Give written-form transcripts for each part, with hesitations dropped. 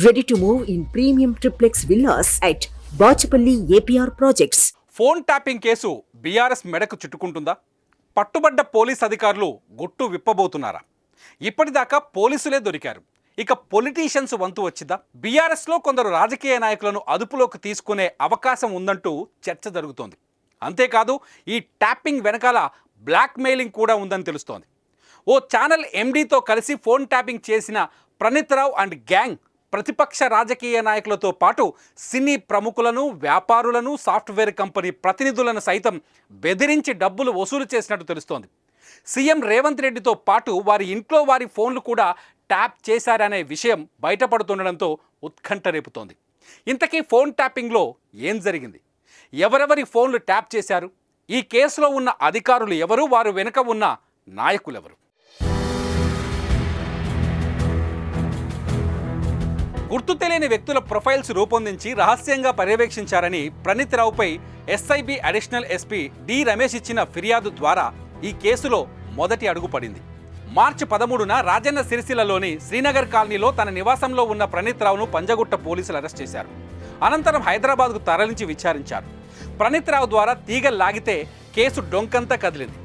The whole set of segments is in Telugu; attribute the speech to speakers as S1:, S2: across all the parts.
S1: Ready to move in premium triplex villas at Bachapalli APR Projects.
S2: Phone tapping case BRS మెడకు చుట్టుకుంటుందా? పట్టుబడ్డ పోలీస్ అధికారులు గుట్టు విప్పబోతున్నారా? ఇప్పటిదాకా పోలీసులే దొరికారు, ఇక పొలిటీషియన్స్ వంతు వచ్చిందా? బీఆర్ఎస్లో కొందరు రాజకీయ నాయకులను అదుపులోకి తీసుకునే అవకాశం ఉందంటూ చర్చ జరుగుతోంది. అంతేకాదు ఈ ట్యాపింగ్ వెనకాల బ్లాక్ మెయిలింగ్ కూడా ఉందని తెలుస్తోంది. ఓ ఛానల్ ఎండీతో కలిసి ఫోన్ ట్యాపింగ్ చేసిన ప్రణీత్ రావు అండ్ గ్యాంగ్ ప్రతిపక్ష రాజకీయ నాయకులతో పాటు సినీ ప్రముఖులను, వ్యాపారులను, సాఫ్ట్వేర్ కంపెనీ ప్రతినిధులను సైతం బెదిరించి డబ్బులు వసూలు చేసినట్టు తెలుస్తోంది. సీఎం రేవంత్ రెడ్డితో పాటు వారి ఇంట్లో వారి ఫోన్లు కూడా ట్యాప్ చేశారనే విషయం బయటపడుతుండడంతో ఉత్కంఠ రేపుతోంది. ఇంతకీ ఫోన్ ట్యాపింగ్లో ఏం జరిగింది? ఎవరెవరి ఫోన్లు ట్యాప్ చేశారు? ఈ కేసులో ఉన్న అధికారులు ఎవరు? వారు వెనుక ఉన్న నాయకులెవరు? గుర్తు తెలియని వ్యక్తుల ప్రొఫైల్స్ రూపొందించి రహస్యంగా పర్యవేక్షించారని ప్రణీత్ రావుపై SIB additional SP D Ramesh ఇచ్చిన ఫిర్యాదు ద్వారా ఈ కేసులో మొదటి అడుగు పడింది. మార్చి 13న రాజన్న సిరిసిల్లలోని శ్రీనగర్ కాలనీలో తన నివాసంలో ఉన్న ప్రణీత్ రావును పంజగుట్ట పోలీసులు అరెస్ట్ చేశారు. అనంతరం హైదరాబాద్కు తరలించి విచారించారు. ప్రణీత్ రావు ద్వారా తీగ లాగితే కేసు డొంకంతా కదిలింది.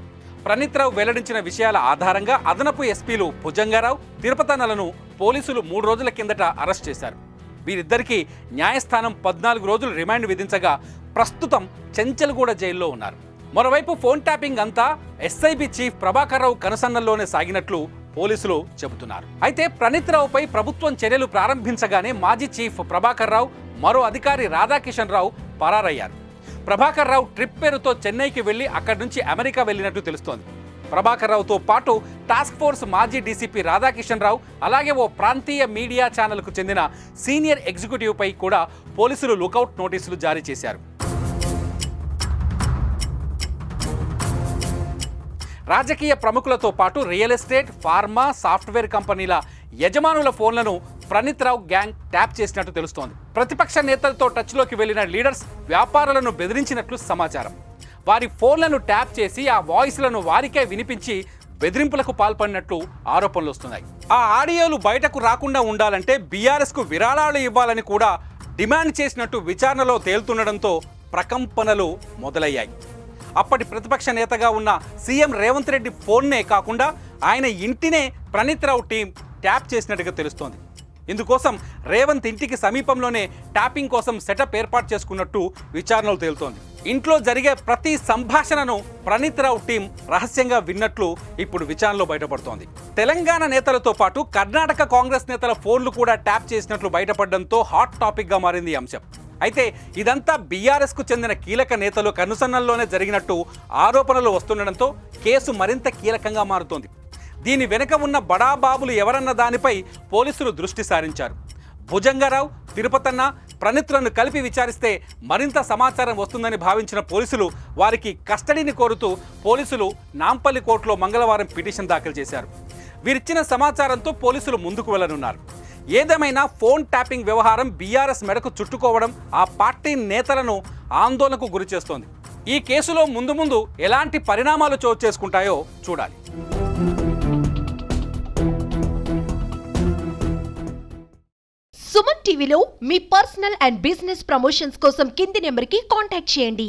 S2: ప్రణీత్ రావు వెల్లడించిన విషయాల ఆధారంగా అదనపు ఎస్పీలు భుజంగారావు, తిరుపతన్నలను పోలీసులు 3 రోజుల కిందట అరెస్ట్ చేశారు. వీరిద్దరికీ న్యాయస్థానం 14 రోజులు రిమాండ్ విధించగా ప్రస్తుతం చెంచల్గూడ జైల్లో ఉన్నారు. మరోవైపు ఫోన్ ట్యాపింగ్ అంతా ఎస్ఐబి చీఫ్ ప్రభాకర్ రావు కనుసన్నల్లోనే సాగినట్లు పోలీసులు చెబుతున్నారు. అయితే ప్రణీత్ రావుపై ప్రభుత్వం చర్యలు ప్రారంభించగానే మాజీ చీఫ్ ప్రభాకర్ రావు, మరో అధికారి రాధాకిషన్ రావు పరారయ్యారు. ప్రభాకర్ రావు ట్రిప్ పేరుతో చెన్నైకి వెళ్లి అక్కడి నుంచి అమెరికా వెళ్ళినట్టు తెలుస్తోంది. ప్రభాకర్ రావుతో పాటు టాస్క్ ఫోర్స్ మాజీ డీసీపీ రాధాకిషన్ రావు, అలాగే ఓ ప్రాంతీయ మీడియా ఛానల్కు చెందిన సీనియర్ ఎగ్జిక్యూటివ్పై కూడా పోలీసులు లుకౌట్ నోటీసులు జారీ చేశారు. రాజకీయ ప్రముఖులతో పాటు రియల్ ఎస్టేట్, ఫార్మా, సాఫ్ట్వేర్ కంపెనీల యజమానుల ఫోన్లను ప్రణీత్ రావు గ్యాంగ్ ట్యాప్ చేసినట్టు తెలుస్తోంది. ప్రతిపక్ష నేతలతో టచ్లోకి వెళ్లిన లీడర్స్ వ్యాపారులను బెదిరించినట్లు సమాచారం. వారి ఫోన్లను ట్యాప్ చేసి ఆ వాయిస్లను వారికే వినిపించి బెదిరింపులకు పాల్పడినట్లు ఆరోపణలు వస్తున్నాయి. ఆ ఆడియోలు బయటకు రాకుండా ఉండాలంటే బీఆర్ఎస్కు విరాళాలు ఇవ్వాలని కూడా డిమాండ్ చేసినట్టు విచారణలో తేలుతుండడంతో ప్రకంపనలు మొదలయ్యాయి. అప్పటి ప్రతిపక్ష నేతగా ఉన్న సీఎం రేవంత్ రెడ్డి ఫోన్నే కాకుండా ఆయన ఇంటినే ప్రణీత్ రావు టీం ట్యాప్ చేసినట్టుగా తెలుస్తోంది. ఇందుకోసం రేవంత్ ఇంటికి సమీపంలోనే ట్యాపింగ్ కోసం సెటప్ ఏర్పాటు చేసుకున్నట్టు విచారణలో తేలుతోంది. ఇంట్లో జరిగే ప్రతి సంభాషణను ప్రణీత్ రావు టీం రహస్యంగా విన్నట్లు ఇప్పుడు విచారణలో బయటపడుతోంది. తెలంగాణ నేతలతో పాటు కర్ణాటక కాంగ్రెస్ నేతల ఫోన్లు కూడా ట్యాప్ చేసినట్లు బయటపడడంతో హాట్ టాపిక్గా మారింది ఈ అంశం. అయితే ఇదంతా బీఆర్ఎస్కు చెందిన కీలక నేతలు కనుసన్నల్లోనే జరిగినట్టు ఆరోపణలు వస్తుండడంతో కేసు మరింత కీలకంగా మారుతోంది. దీని వెనుక ఉన్న బడాబాబులు ఎవరన్న దానిపై పోలీసులు దృష్టి సారించారు. భుజంగారావు, తిరుపతన్న, ప్రణీత్లను కలిపి విచారిస్తే మరింత సమాచారం వస్తుందని భావించిన పోలీసులు వారికి కస్టడీని కోరుతూ పోలీసులు నాంపల్లి కోర్టులో మంగళవారం పిటిషన్ దాఖలు చేశారు. వీరిచ్చిన సమాచారంతో పోలీసులు ముందుకు వెళ్లనున్నారు. ఏదేమైనా ఫోన్ ట్యాపింగ్ వ్యవహారం బీఆర్ఎస్ మెడకు చుట్టుకోవడం ఆ పార్టీ నేతలను ఆందోళనకు గురి చేస్తోంది. ఈ కేసులో ముందు ఎలాంటి పరిణామాలు చోటు చేసుకుంటాయో చూడాలి.
S3: సుమన్ టీవీలో మీ పర్సనల్ అండ్ బిజినెస్ ప్రమోషన్స్ కోసం కింది నెంబర్కి కాంటాక్ట్ చేయండి.